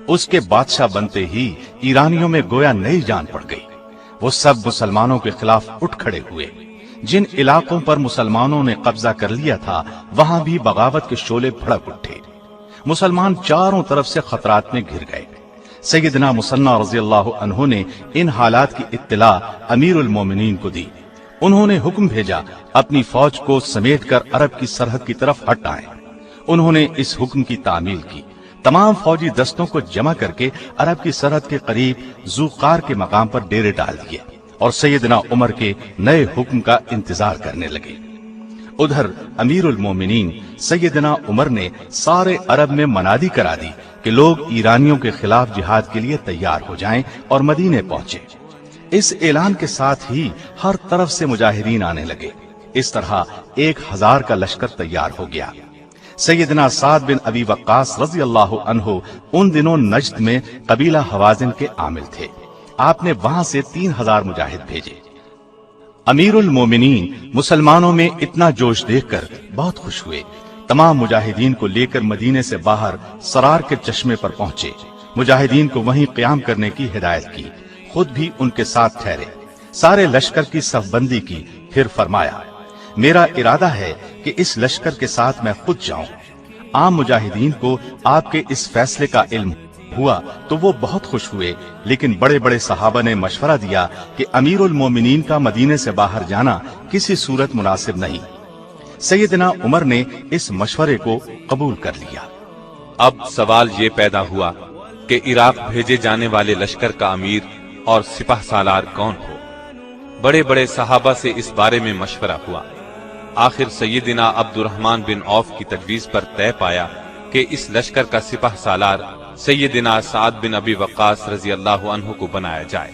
اس کے بادشاہ بنتے ہی ایرانیوں میں گویا نئی جان پڑ گئی۔ وہ سب مسلمانوں کے خلاف اٹھ کھڑے ہوئے۔ جن علاقوں پر مسلمانوں نے قبضہ کر لیا تھا وہاں بھی بغاوت کے شعلے بھڑک اٹھے۔ مسلمان چاروں طرف سے خطرات میں گھر گئے۔ سیدنا مثنی رضی اللہ عنہ نے ان حالات کی اطلاع امیر المومنین کو دی۔ انہوں نے حکم بھیجا اپنی فوج کو سمیٹ کر عرب کی سرحد کی طرف ہٹ آئیں۔ انہوں نے اس حکم کی تعمیل کی، تمام فوجی دستوں کو جمع کر کے عرب کی سرحد کے قریب ذوقار کے مقام پر ڈیرے ڈال دیے اور سیدنا عمر کے نئے حکم کا انتظار کرنے لگے۔ ادھر امیر المومنین سیدنا عمر نے سارے عرب میں منادی کرا دی کہ لوگ ایرانیوں کے خلاف جہاد کے لیے تیار ہو جائیں اور مدینے پہنچے۔ اس اعلان کے ساتھ ہی ہر طرف سے مجاہدین آنے لگے۔ اس طرح 1000 کا لشکر تیار ہو گیا۔ سیدنا سعد بن ابی وقاص رضی اللہ عنہ ان دنوں نجد میں قبیلہ حوازن کے عامل تھے۔ آپ نے وہاں سے 3000 مجاہد بھیجے۔ امیر المومنین مسلمانوں میں اتنا جوش دیکھ کر بہت خوش ہوئے۔ تمام مجاہدین کو لے کر مدینے سے باہر سرار کے چشمے پر پہنچے۔ مجاہدین کو وہیں قیام کرنے کی ہدایت کی، خود بھی ان کے ساتھ ٹھہرے۔ سارے لشکر کی صف بندی کی، پھر فرمایا میرا ارادہ ہے کہ اس لشکر کے ساتھ میں خود جاؤں۔ عام مجاہدین کو آپ کے اس فیصلے کا علم ہوا تو وہ بہت خوش ہوئے، لیکن بڑے بڑے صحابہ نے مشورہ دیا کہ امیر المومنین کا مدینے سے باہر جانا کسی صورت مناسب نہیں۔ سیدنا عمر نے اس مشورے کو قبول کر لیا۔ اب سوال یہ پیدا ہوا کہ عراق بھیجے جانے والے لشکر کا امیر اور سپہ سالار کون ہو؟ بڑے بڑے صحابہ سے اس بارے میں مشورہ ہوا۔ آخر سیدنا عبد الرحمن بن عوف کی تجویز پر طے پایا کہ اس لشکر کا سپہ سالار سیدنا سعد بن ابی وقاص رضی اللہ عنہ کو بنایا جائے۔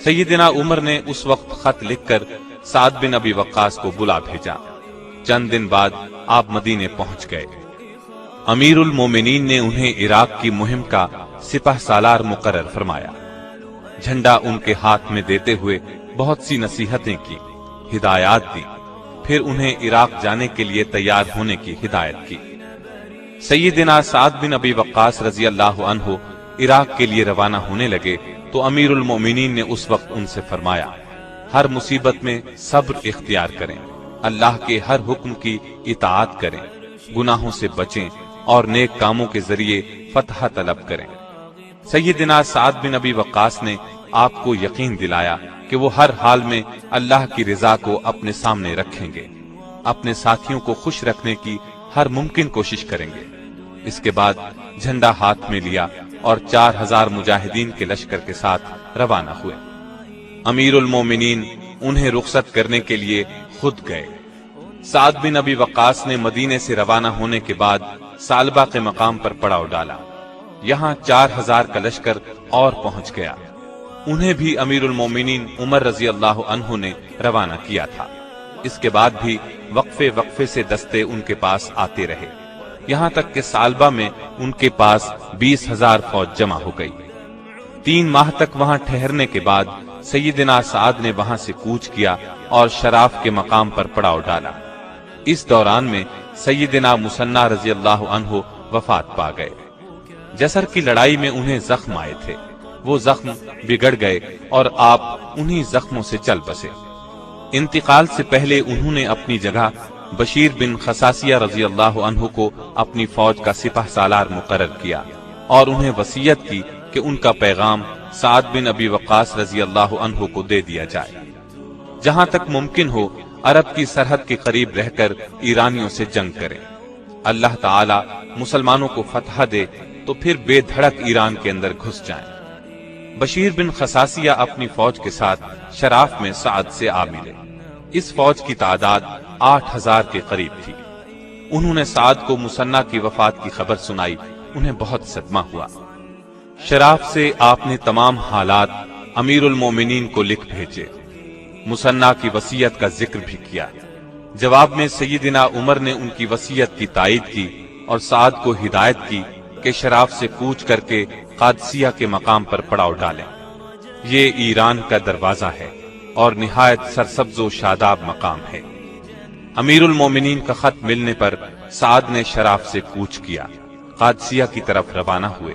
سیدنا عمر نے اس وقت خط لکھ کر سعد بن ابی وقاص کو بلا بھیجا۔ چند دن بعد آپ مدینے پہنچ گئے۔ امیر المومنین نے انہیں عراق کی مہم کا سپہ سالار مقرر فرمایا۔ جھنڈا ان کے ہاتھ میں دیتے ہوئے بہت سی نصیحتیں کی، ہدایات دی، پھر انہیں عراق جانے کے لیے تیار ہونے کی ہدایت کی۔ سیدنا سعد بن ابی وقاص رضی اللہ عنہ عراق کے لیے روانہ ہونے لگے تو امیر المومنین نے اس وقت ان سے فرمایا ہر مصیبت میں صبر اختیار کریں، اللہ کے ہر حکم کی اطاعت کریں، گناہوں سے بچیں اور نیک کاموں کے ذریعے فتح طلب کریں۔ سیدنا سعد بن ابی وقاص نے آپ کو یقین دلایا کہ وہ ہر حال میں اللہ کی رضا کو اپنے سامنے رکھیں گے، اپنے ساتھیوں کو خوش رکھنے کی ہر ممکن کوشش کریں گے۔ اس کے بعد جھنڈا ہاتھ میں لیا اور 4000 مجاہدین کے لشکر کے ساتھ روانہ ہوئے۔ امیر المومنین انہیں رخصت کرنے کے لیے خود گئے۔ سعد بن ابی وقاص نے مدینے سے روانہ ہونے کے بعد سالبہ کے مقام پر پڑاؤ ڈالا۔ یہاں 4000 کا لشکر اور پہنچ گیا۔ انہیں بھی امیر المومنین عمر رضی اللہ عنہ نے روانہ کیا تھا۔ اس کے بعد بھی وقفے وقفے سے دستے ان کے پاس آتے رہے، یہاں تک کہ سالبہ میں ان کے پاس 20,000 فوج جمع ہو گئی۔ 3 ماہ تک وہاں ٹھہرنے کے بعد سیدنا سعد نے وہاں سے کوچ کیا اور شراف کے مقام پر پڑاؤ ڈالا۔ اس دوران میں سیدنا مثنی رضی اللہ عنہ وفات پا گئے۔ جسر کی لڑائی میں انہیں زخم آئے تھے، وہ زخم بگڑ گئے اور آپ انہی زخموں سے چل بسے۔ انتقال سے پہلے انہوں نے اپنی جگہ بشیر بن خصاصیہ رضی اللہ عنہ کو اپنی فوج کا سپہ سالار مقرر کیا اور انہیں وصیت کی کہ ان کا پیغام سعد بن ابی وقاص رضی اللہ عنہ کو دے دیا جائے۔ جہاں تک ممکن ہو عرب کی سرحد کے قریب رہ کر ایرانیوں سے جنگ کریں۔ اللہ تعالی مسلمانوں کو فتح دے تو پھر بے دھڑک ایران کے اندر گھس جائیں۔ بشیر بن خصاصیہ اپنی فوج کے ساتھ شراف میں سعد سے آ ملے۔ اس فوج کی تعداد 8000 کے قریب تھی۔ انہوں نے سعد کو مثنی کی وفات کی خبر سنائی، انہیں بہت صدمہ ہوا۔ شراف سے آپ نے تمام حالات امیر المومنین کو لکھ بھیجے، مثنی کی وصیت کا ذکر بھی کیا۔ جواب میں سیدنا عمر نے ان کی وصیت کی تائید کی اور سعد کو ہدایت کی کہ شراف سے کوچ کر کے قادسیہ کے مقام پر پڑاؤ ڈالیں۔ یہ ایران کا دروازہ ہے اور نہایت سرسبز و شاداب مقام ہے۔ امیر المومنین کا خط ملنے پر سعد نے شراف سے کوچ کیا۔ قادسیہ کی طرف روانہ ہوئے۔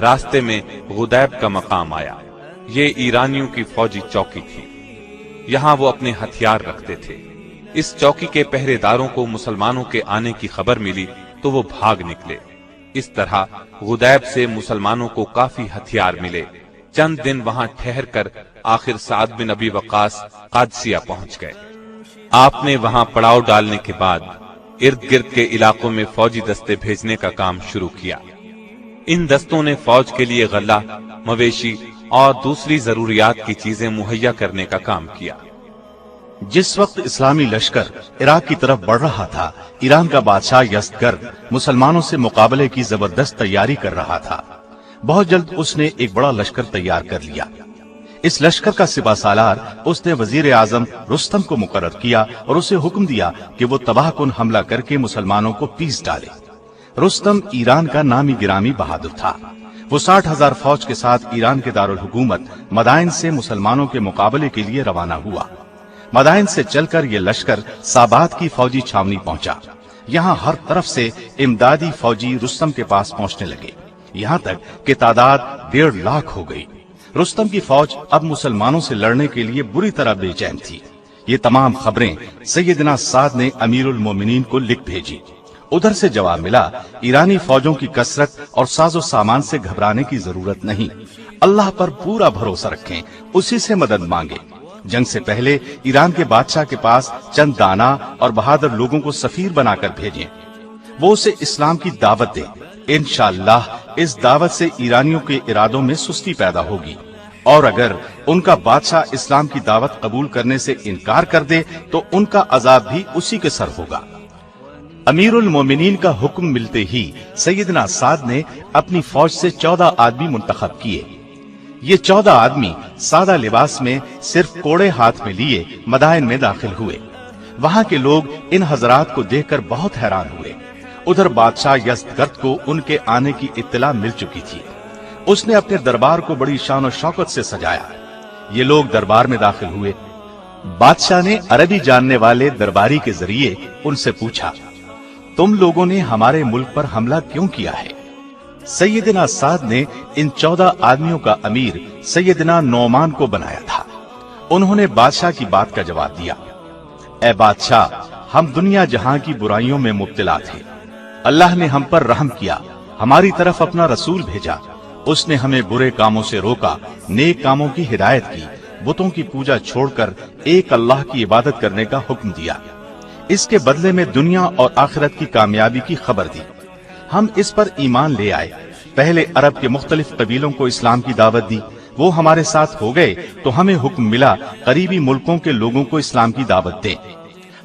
راستے میں غدیب کا مقام آیا۔ یہ ایرانیوں کی فوجی چوکی تھی، یہاں وہ اپنے ہتھیار رکھتے تھے۔ اس چوکی کے پہرے داروں کو مسلمانوں کے آنے کی خبر ملی تو وہ بھاگ نکلے۔ اس طرح غدیب سے مسلمانوں کو کافی ہتھیار ملے۔ چند دن وہاں ٹھہر کر آخر سعد بن ابی وقاص قادسیہ پہنچ گئے۔ آپ نے وہاں پڑاؤ ڈالنے کے بعد ارد گرد کے علاقوں میں فوجی دستے بھیجنے کا کام شروع کیا۔ ان دستوں نے فوج کے لیے غلہ، مویشی اور دوسری ضروریات کی چیزیں مہیا کرنے کا کام کیا۔ جس وقت اسلامی لشکر عراق کی طرف بڑھ رہا تھا، ایران کا بادشاہ یزدگرد مسلمانوں سے مقابلے کی زبردست تیاری کر رہا تھا۔ بہت جلد اس نے ایک بڑا لشکر تیار کر لیا۔ اس لشکر کا سپہ سالار اس نے وزیر اعظم رستم کو مقرر کیا اور اسے حکم دیا کہ وہ تباہ کن حملہ کر کے مسلمانوں کو پیس ڈالے۔ رستم ایران کا نامی گرامی بہادر تھا۔ وہ 60,000 فوج کے ساتھ ایران کے دارالحکومت مدائن سے مسلمانوں کے مقابلے کے لیے روانہ ہوا۔ مدائن سے چل کر یہ لشکر سابات کی فوجی چھاونی پہنچا۔ یہاں ہر طرف سے امدادی فوجی رستم کے پاس پہنچنے لگے، یہاں تک کہ تعداد 1.5 لاکھ ہو گئی۔ رستم کی فوج اب مسلمانوں سے لڑنے کے لیے بری طرح بے چین تھی۔ یہ تمام خبریں سیدنا سعد نے امیر المومنین کو لکھ بھیجی۔ ادھر سے جواب ملا، ایرانی فوجوں کی کثرت اور ساز و سامان سے گھبرانے کی ضرورت نہیں، اللہ پر پورا بھروسہ رکھیں، اسی سے مدد مانگے۔ جنگ سے پہلے ایران کے بادشاہ کے پاس چند دانا اور بہادر لوگوں کو سفیر بنا کر بھیجیں، وہ اسے اسلام کی دعوت دے۔ انشاءاللہ اس دعوت سے ایرانیوں کے ارادوں میں سستی پیدا ہوگی، اور اگر ان کا بادشاہ اسلام کی دعوت قبول کرنے سے انکار کر دے تو ان کا عذاب بھی اسی کے سر ہوگا۔ امیر المومنین کا حکم ملتے ہی سیدنا سعد نے اپنی فوج سے 14 آدمی منتخب کیے۔ یہ 14 آدمی سادہ لباس میں صرف کوڑے ہاتھ میں لیے مدائن میں داخل ہوئے۔ وہاں کے لوگ ان حضرات کو دیکھ کر بہت حیران ہوئے۔ ادھر بادشاہ یزدگرد کو ان کے آنے کی اطلاع مل چکی تھی۔ اس نے اپنے دربار کو بڑی شان و شوکت سے سجایا۔ یہ لوگ دربار میں داخل ہوئے۔ بادشاہ نے عربی جاننے والے درباری کے ذریعے ان سے پوچھا، تم لوگوں نے ہمارے ملک پر حملہ کیوں کیا ہے؟ سیدنا سعد نے ان 14 آدمیوں کا امیر سیدنا نعمان کو بنایا تھا۔ انہوں نے بادشاہ کی بات کا جواب دیا، اے بادشاہ، ہم دنیا جہاں کی برائیوں میں مبتلا تھے، اللہ نے ہم پر رحم کیا، ہماری طرف اپنا رسول بھیجا، اس نے ہمیں برے کاموں سے روکا، نیک کاموں کی ہدایت کی، بتوں کی پوجا چھوڑ کر ایک اللہ کی عبادت کرنے کا حکم دیا، اس کے بدلے میں دنیا اور آخرت کی کامیابی کی خبر دی۔ ہم اس پر ایمان لے آئے، پہلے عرب کے مختلف قبیلوں کو اسلام کی دعوت دی، وہ ہمارے ساتھ ہو گئے تو ہمیں حکم ملا قریبی ملکوں کے لوگوں کو اسلام کی دعوت دیں۔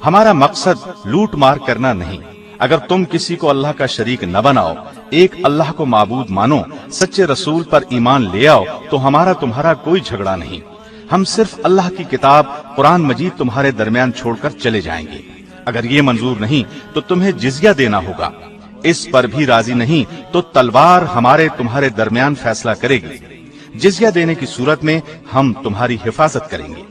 ہمارا مقصد لوٹ مار کرنا نہیں، اگر تم کسی کو اللہ کا شریک نہ بناؤ، ایک اللہ کو معبود مانو، سچے رسول پر ایمان لے آؤ تو ہمارا تمہارا کوئی جھگڑا نہیں، ہم صرف اللہ کی کتاب قرآن مجید تمہارے درمیان چھوڑ کر چلے جائیں گے۔ اگر یہ منظور نہیں تو تمہیں جزیہ دینا ہوگا، اس پر بھی راضی نہیں تو تلوار ہمارے تمہارے درمیان فیصلہ کرے گی، جزیہ دینے کی صورت میں ہم تمہاری حفاظت کریں گے۔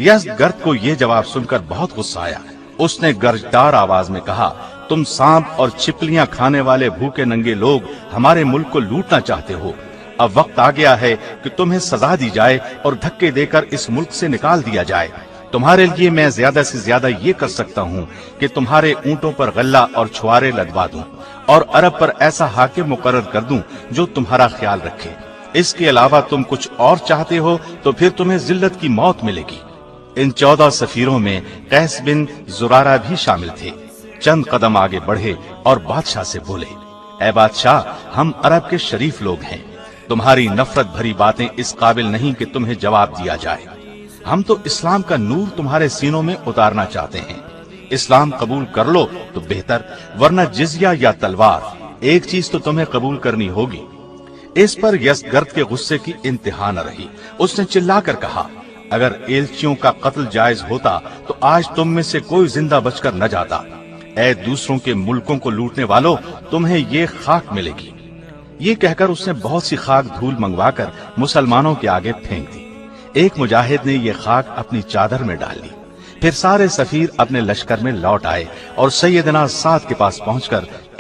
یزدگرد کو یہ جواب سن کر بہت غصہ آیا۔ اس نے گرجدار آواز میں کہا، تم سانپ اور چھپلیاں کھانے والے بھوکے ننگے لوگ ہمارے ملک کو لوٹنا چاہتے ہو، اب وقت آ گیا ہے کہ تمہیں سزا دی جائے اور دھکے دے کر اس ملک سے نکال دیا جائے۔ تمہارے لیے میں زیادہ سے زیادہ یہ کر سکتا ہوں کہ تمہارے اونٹوں پر غلہ اور چھوارے لدوا دوں اور عرب پر ایسا حاکم مقرر کر دوں جو تمہارا خیال رکھے۔ اس کے علاوہ تم کچھ اور چاہتے ہو تو پھر تمہیں ذلت کی موت ملے گی۔ ان 14 سفیروں میں قیس بن زرارہ بھی شامل تھے۔ چند قدم آگے بڑھے اور بادشاہ سے بولے، اے بادشاہ، ہم عرب کے شریف لوگ ہیں، تمہاری نفرت بھری باتیں اس قابل نہیں کہ تمہیں جواب دیا جائے۔ ہم تو اسلام کا نور تمہارے سینوں میں اتارنا چاہتے ہیں، اسلام قبول کر لو تو بہتر، ورنہ جزیہ یا تلوار، ایک چیز تو تمہیں قبول کرنی ہوگی۔ اس پر یزدگرد کے غصے کی انتہا نہ رہی۔ اس نے چلا کر کہا، اگر ایلچیوں کا قتل جائز ہوتا تو آج تم میں سے کوئی زندہ بچ کر نہ جاتا۔ اے دوسروں کے ملکوں کو لوٹنے والوں، تمہیں یہ خاک ملے گی۔ یہ کہہ کر اس نے بہت سی خاک دھول منگوا کر مسلمانوں کے آگے پھینک دی۔ ایک مجاہد نے یہ خاک اپنی چادر میں ڈال لی۔ پھر سارے سفیر اپنے لشکر میں لوٹ آئے اور سیدنا سعد کے پاس پہنچ کر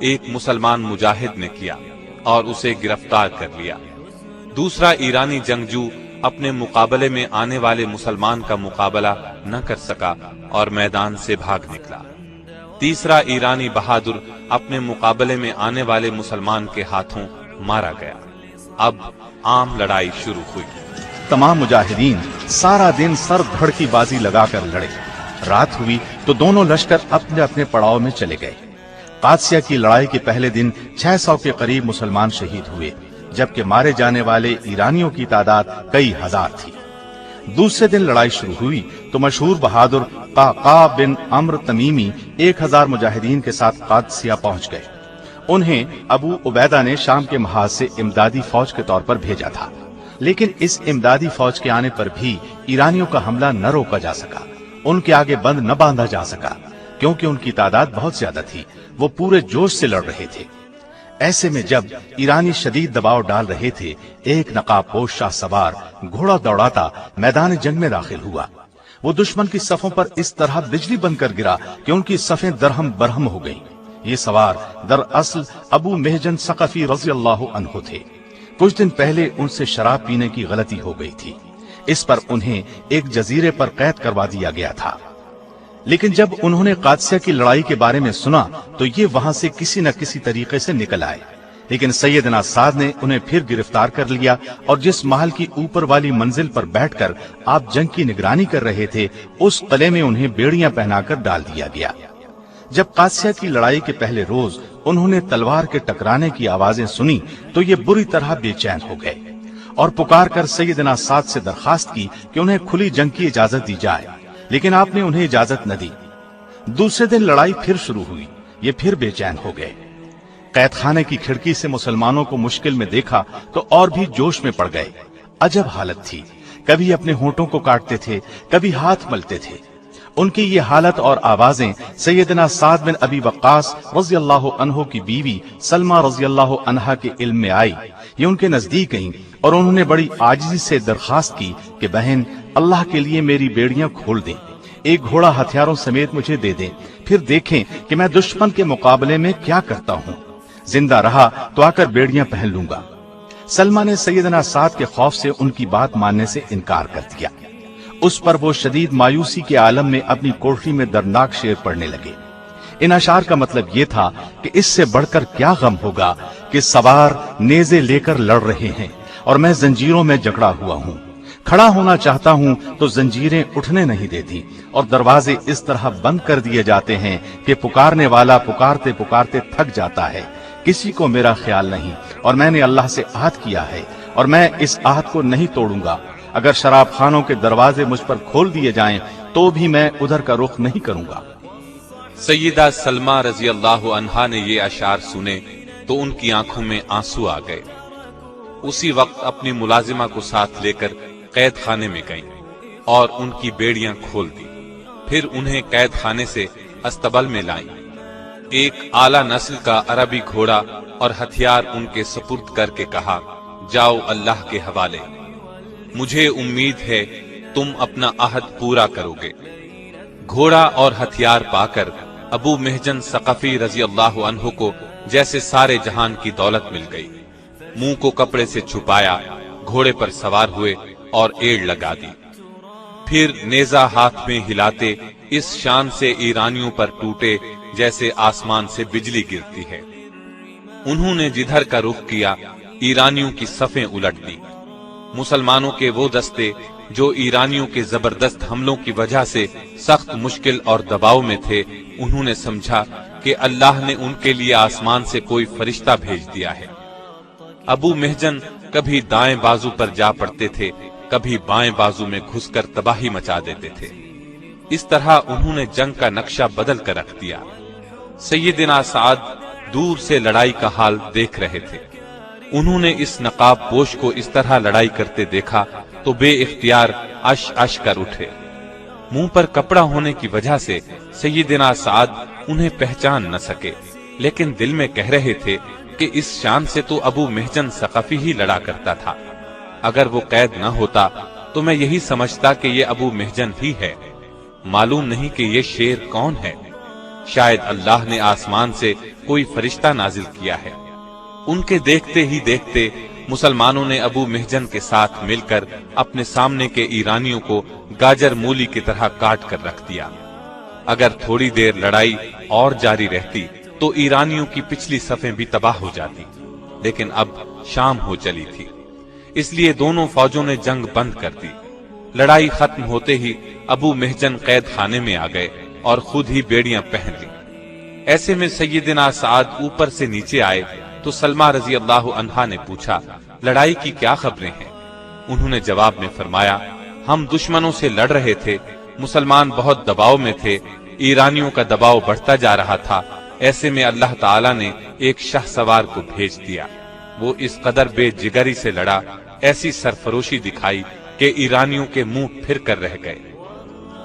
ایک مسلمان مجاہد نے کیا اور اسے گرفتار کر لیا۔ دوسرا ایرانی جنگجو اپنے مقابلے میں آنے والے مسلمان کا مقابلہ نہ کر سکا اور میدان سے بھاگ نکلا۔ تیسرا ایرانی بہادر اپنے مقابلے میں آنے والے مسلمان کے ہاتھوں مارا گیا۔ اب عام لڑائی شروع ہوئی۔ تمام مجاہدین سارا دن سر دھڑ کی بازی لگا کر لڑے۔ رات ہوئی تو دونوں لشکر اپنے اپنے پڑاؤ میں چلے گئے۔ قادسیہ کی لڑائی کے پہلے دن 600 کے قریب مسلمان شہید ہوئے، جبکہ مارے جانے والے ایرانیوں کی تعداد کئی ہزار تھی۔ دوسرے دن لڑائی شروع ہوئی تو مشہور بہادر قعقاع بن عمرو تمیمی 1000 مجاہدین کے ساتھ قادسیہ پہنچ گئے۔ انہیں ابو عبیدہ نے شام کے محاذ سے امدادی فوج کے طور پر بھیجا تھا، لیکن اس امدادی فوج کے آنے پر بھی ایرانیوں کا حملہ نہ روکا جا سکا، ان کے آگے بند نہ باندھا جا سکا، کیونکہ ان کی تعداد بہت زیادہ تھی، وہ پورے جوش سے لڑ رہے تھے۔ ایسے میں جب ایرانی شدید دباؤ ڈال رہے تھے، ایک نقاب پوش شاہ سوار گھوڑا دوڑاتا میدان جنگ میں داخل ہوا۔ وہ دشمن کی صفوں پر اس طرح بجلی بن کر گرا کہ ان کی صفیں درہم برہم ہو گئیں۔ یہ سوار دراصل ابو محجن ثقفی رضی اللہ عنہ تھے۔ کچھ دن پہلے ان سے شراب پینے کی غلطی ہو گئی تھی، اس پر انہیں ایک جزیرے پر قید کروا دیا گیا تھا۔ لیکن جب انہوں نے قادسیہ کی لڑائی کے بارے میں سنا تو یہ وہاں سے کسی نہ کسی طریقے سے نکل آئے، لیکن سیدنا سعد نے انہیں پھر گرفتار کر لیا اور جس محل کی اوپر والی منزل پر بیٹھ کر آپ جنگ کی نگرانی کر رہے تھے، اس قلعے میں انہیں بیڑیاں پہنا کر ڈال دیا گیا۔ جب قادسیہ کی لڑائی کے پہلے روز انہوں نے تلوار کے ٹکرانے کی آوازیں سنی تو یہ بری طرح بے چین ہو گئے اور پکار کر سیدنا سعد سے درخواست کی کہ انہیں کھلی جنگ کی اجازت دی جائے، لیکن آپ نے انہیں اجازت نہ دی۔ دوسرے دن لڑائی پھر شروع ہوئی، یہ پھر بے چین ہو گئے۔ قید خانے کی کھڑکی سے مسلمانوں کو مشکل میں دیکھا تو اور بھی جوش میں پڑ گئے۔ عجب حالت تھی، کبھی اپنے ہونٹوں کو کاٹتے تھے، کبھی ہاتھ ملتے تھے۔ ان کی یہ حالت اور آوازیں سیدنا سعد بن ابی وقاص رضی اللہ عنہ کی بیوی سلمہ رضی اللہ عنہا کے علم میں آئی۔ یہ ان کے نزدیک گئیں اور انہوں نے بڑی عاجزی سے درخواست کی کہ بہن، اللہ کے لیے میری بیڑیاں کھول دیں، ایک گھوڑا ہتھیاروں سمیت مجھے دے دیں، پھر دیکھیں کہ میں دشمن کے مقابلے میں کیا کرتا ہوں۔ زندہ رہا تو آ کر بیڑیاں پہن لوں گا۔ سلمہ نے سیدنا سعد کے خوف سے ان کی بات ماننے سے انکار کر دیا۔ اس پر وہ شدید مایوسی کے عالم میں اپنی کوٹری میں دردناک شعر پڑھنے لگے۔ ان اشعار کا مطلب یہ تھا کہ اس سے بڑھ کر کیا غم ہوگا کہ سوار نیزے لے کر لڑ رہے ہیں اور میں زنجیروں میں جکڑا ہوا ہوں، کھڑا ہونا چاہتا ہوں تو زنجیریں اٹھنے نہیں دیتی اور دروازے اس طرح بند کر دیے جاتے ہیں کہ پکارنے والا پکارتے پکارتے تھک جاتا ہے، کسی کو میرا خیال نہیں، اور میں نے اللہ سے عہد کیا ہے اور میں اس عہد کو نہیں توڑوں گا۔ اگر شراب خانوں کے دروازے مجھ پر کھول دیے جائیں تو بھی میں ادھر کا رخ نہیں کروں گا۔ سیدہ سلمہ رضی اللہ عنہا نے یہ اشعار سنے تو ان کی آنکھوں میں آنسو آ گئے۔ اسی وقت اپنی ملازمہ کو ساتھ لے کر قید خانے میں گئیں اور ان کی بیڑیاں کھول دی، پھر انہیں قید خانے سے استبل میں لائیں۔ ایک اعلیٰ نسل کا عربی گھوڑا اور ہتھیار ان کے سپرد کر کے کہا، جاؤ اللہ کے حوالے، مجھے امید ہے تم اپنا عہد پورا کرو گے۔ گھوڑا اور ہتھیار پا کر ابو محجن ثقفی رضی اللہ عنہ کو جیسے سارے جہان کی دولت مل گئی۔ منہ کو کپڑے سے چھپایا، گھوڑے پر سوار ہوئے اور ایڑ لگا دی، پھر نیزہ ہاتھ میں ہلاتے اس شان سے ایرانیوں پر ٹوٹے جیسے آسمان سے بجلی گرتی ہے۔ انہوں نے جدھر کا رخ کیا ایرانیوں کی صفیں الٹ دی۔ مسلمانوں کے وہ دستے جو ایرانیوں کے زبردست حملوں کی وجہ سے سخت مشکل اور دباؤ میں تھے، انہوں نے سمجھا کہ اللہ نے ان کے لیے آسمان سے کوئی فرشتہ بھیج دیا ہے۔ ابو محجن کبھی دائیں بازو پر جا پڑتے تھے، کبھی بائیں بازو میں گھس کر تباہی مچا دیتے تھے۔ اس طرح انہوں نے جنگ کا نقشہ بدل کر رکھ دیا۔ سیدنا سعد دور سے لڑائی کا حال دیکھ رہے تھے۔ انہوں نے اس نقاب پوش کو اس طرح لڑائی کرتے دیکھا تو بے اختیار اش اش کر اٹھے۔ منہ پر کپڑا ہونے کی وجہ سے سیدنا سعد انہیں پہچان نہ سکے، لیکن دل میں کہہ رہے تھے کہ اس شان سے تو ابو محجن ثقفی ہی لڑا کرتا تھا۔ اگر وہ قید نہ ہوتا تو میں یہی سمجھتا کہ یہ ابو محجن ہی ہے، معلوم نہیں کہ یہ شیر کون ہے۔ شاید اللہ نے آسمان سے کوئی فرشتہ نازل کیا ہے۔ ان کے دیکھتے ہی دیکھتے مسلمانوں نے ابو محجن کے ساتھ مل کر اپنے سامنے کے ایرانیوں کو گاجر مولی کی طرح کاٹ کر رکھ دیا۔ اگر تھوڑی دیر لڑائی اور جاری رہتی تو ایرانیوں کی پچھلی صفیں بھی تباہ ہو جاتی، لیکن اب شام ہو چلی تھی، اس لیے دونوں فوجوں نے جنگ بند کر دی۔ لڑائی ختم ہوتے ہی ابو محجن قید خانے میں آ گئے اور خود ہی بیڑیاں پہن لی۔ ایسے میں سیدنا سعد اوپر سے نیچے آئے تو سلمہ رضی اللہ عنہا نے پوچھا، لڑائی کی کیا خبریں ہیں؟ انہوں نے جواب میں فرمایا، ہم دشمنوں سے لڑ رہے تھے، مسلمان بہت دباؤ میں تھے، ایرانیوں کا دباؤ بڑھتا جا رہا تھا، ایسے میں اللہ تعالیٰ نے ایک شاہ سوار کو بھیج دیا۔ وہ اس قدر بے جگری سے لڑا، ایسی سرفروشی دکھائی کہ ایرانیوں کے منہ پھر کر رہ گئے۔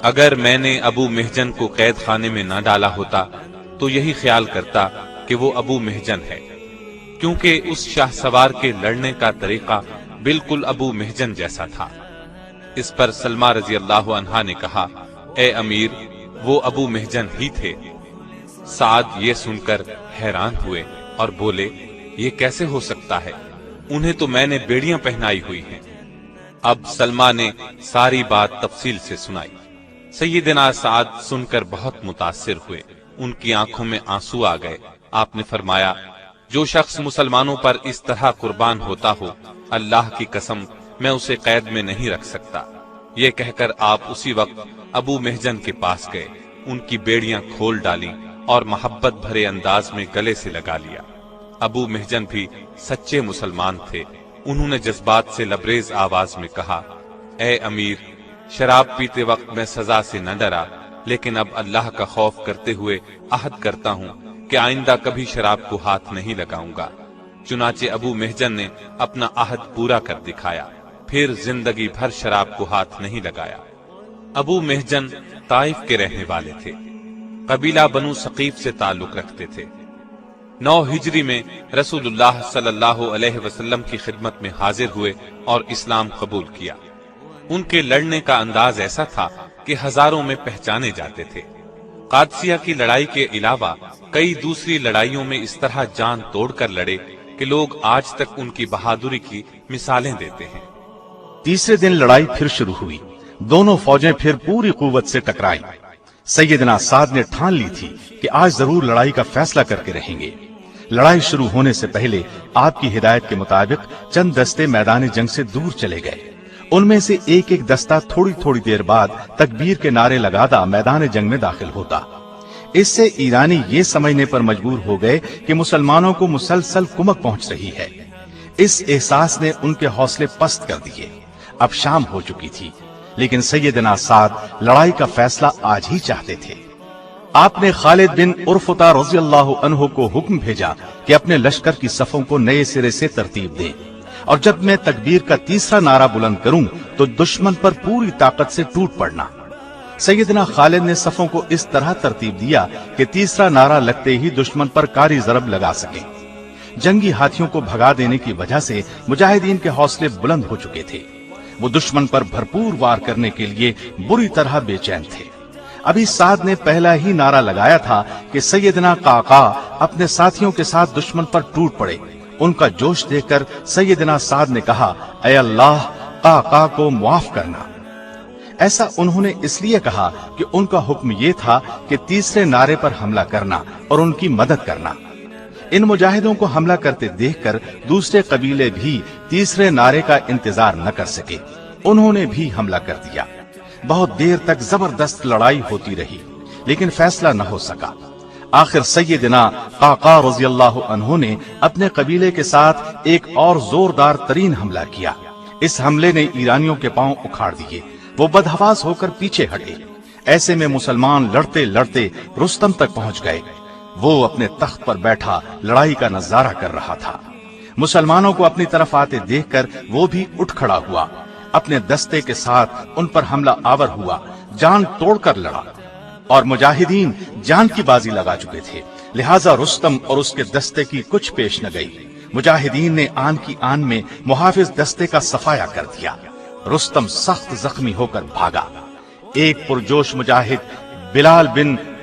اگر میں نے ابو محجن کو قید خانے میں نہ ڈالا ہوتا تو یہی خیال کرتا کہ وہ ابو محجن ہے، کیونکہ اس شاہ سوار کے لڑنے کا طریقہ بالکل ابو محجن جیسا تھا۔ اس پر سلمہ رضی اللہ عنہا نے کہا، اے امیر، وہ ابو محجن ہی تھے۔ سعد یہ سن کر حیران ہوئے اور بولے، یہ کیسے ہو سکتا ہے؟ انہیں تو میں نے بیڑیاں پہنائی ہوئی ہیں۔ اب سلمہ نے ساری بات تفصیل سے سنائی۔ سیدنا سعد سن کر بہت متاثر ہوئے، ان کی آنکھوں میں آنسو آ گئے۔ آپ نے فرمایا، جو شخص مسلمانوں پر اس طرح قربان ہوتا ہو، اللہ کی قسم میں اسے قید میں نہیں رکھ سکتا۔ یہ کہہ کر آپ اسی وقت ابو محجن کے پاس گئے، ان کی بیڑیاں کھول ڈالیں اور محبت بھرے انداز میں گلے سے لگا لیا۔ ابو محجن بھی سچے مسلمان تھے، انہوں نے جذبات سے لبریز آواز میں کہا، اے امیر، شراب پیتے وقت میں سزا سے نہ ڈرا، لیکن اب اللہ کا خوف کرتے ہوئے عہد کرتا ہوں کہ آئندہ کبھی شراب کو ہاتھ نہیں لگاؤں گا۔ چنانچہ ابو محجن نے اپنا عہد پورا کر دکھایا، پھر زندگی بھر شراب کو ہاتھ نہیں لگایا۔ ابو محجن طائف کے رہنے والے تھے، قبیلہ بنو ثقیف سے تعلق رکھتے تھے۔ 9 ہجری میں رسول اللہ صلی اللہ علیہ وسلم کی خدمت میں حاضر ہوئے اور اسلام قبول کیا۔ ان کے لڑنے کا انداز ایسا تھا کہ ہزاروں میں پہچانے جاتے تھے۔ قادسیہ کی لڑائی کے علاوہ کئی دوسری لڑائیوں میں اس طرح جان توڑ کر لڑے کہ لوگ آج تک ان کی بہادری کی مثالیں دیتے ہیں۔ تیسرے دن لڑائی پھر شروع ہوئی، دونوں فوجیں پھر پوری قوت سے ٹکرائیں۔ سیدنا سعد نے ٹھان لی تھی کہ آج ضرور لڑائی کا فیصلہ کر کے رہیں گے۔ لڑائی شروع ہونے سے پہلے آپ کی ہدایت کے مطابق چند دستے میدان جنگ سے دور چلے گئے۔ ان میں سے ایک ایک دستہ تھوڑی تھوڑی دیر بعد تکبیر کے نعرے لگاتا میدان جنگ میں داخل ہوتا۔ اس سے ایرانی یہ سمجھنے پر مجبور ہو گئے کہ مسلمانوں کو مسلسل کمک پہنچ رہی ہے۔ اس احساس نے ان کے حوصلے پست کر دیے۔ اب شام ہو چکی تھی، لیکن سیدنا سعد لڑائی کا فیصلہ آج ہی چاہتے تھے۔ آپ نے خالد بن عرفطہ رضی اللہ عنہ کو حکم بھیجا کہ اپنے لشکر کی صفوں کو نئے سرے سے ترتیب دیں، اور جب میں تکبیر کا تیسرا نعرہ بلند کروں تو دشمن پر پوری طاقت سے ٹوٹ پڑنا۔ سیدنا خالد نے صفوں کو اس طرح ترتیب دیا کہ تیسرا نعرہ لگتے ہی دشمن پر کاری ضرب لگا سکیں۔ جنگی ہاتھیوں کو بھگا دینے کی وجہ سے مجاہدین کے حوصلے بلند ہو چکے تھے۔ وہ دشمن پر بھرپور وار کرنے کے لیے بری طرح بے چین تھے۔ ابھی سعد نے پہلا ہی نعرہ لگایا تھا کہ سیدنا قعقاع اپنے ساتھیوں کے ساتھ دشمن پر ٹوٹ پڑے۔ ان کا جوش دیکھ کر سیدنا سعد نے کہا، اے اللہ، قعقاع کو معاف کرنا۔ ایسا انہوں نے اس لیے کہا کہ ان کا حکم یہ تھا کہ تیسرے نعرے پر حملہ کرنا اور ان کی مدد کرنا۔ ان مجاہدوں کو حملہ کرتے دیکھ کر دوسرے قبیلے بھی تیسرے نعرے کا انتظار نہ کر سکے، انہوں نے بھی حملہ کر دیا۔ بہت دیر تک زبردست لڑائی ہوتی رہی، لیکن فیصلہ نہ ہو سکا۔ آخر سیدنا قعقاع رضی اللہ عنہ نے اپنے قبیلے کے ساتھ ایک اور زوردار ترین حملہ کیا۔ اس حملے نے ایرانیوں کے پاؤں اکھاڑ دیے، وہ بدحواس ہو کر پیچھے ہٹے۔ ایسے میں مسلمان لڑتے لڑتے رستم تک پہنچ گئے۔ وہ اپنے تخت پر بیٹھا لڑائی کا نظارہ کر رہا تھا۔ مسلمانوں کو اپنی طرف آتے دیکھ کر وہ بھی اٹھ کھڑا ہوا، اپنے دستے کے ساتھ ان پر حملہ آور ہوا، جان توڑ کر لڑا، اور مجاہدین جان کی بازی لگا چکے تھے، لہذا رستم اور اس کے دستے کی کچھ پیش نہ گئی۔ مجاہدین نے آن کی آن میں محافظ دستے کا صفایا کر دیا۔ رستم سخت زخمی ہو کر بھاگا۔ ایک پرجوش مجاہد بلال بن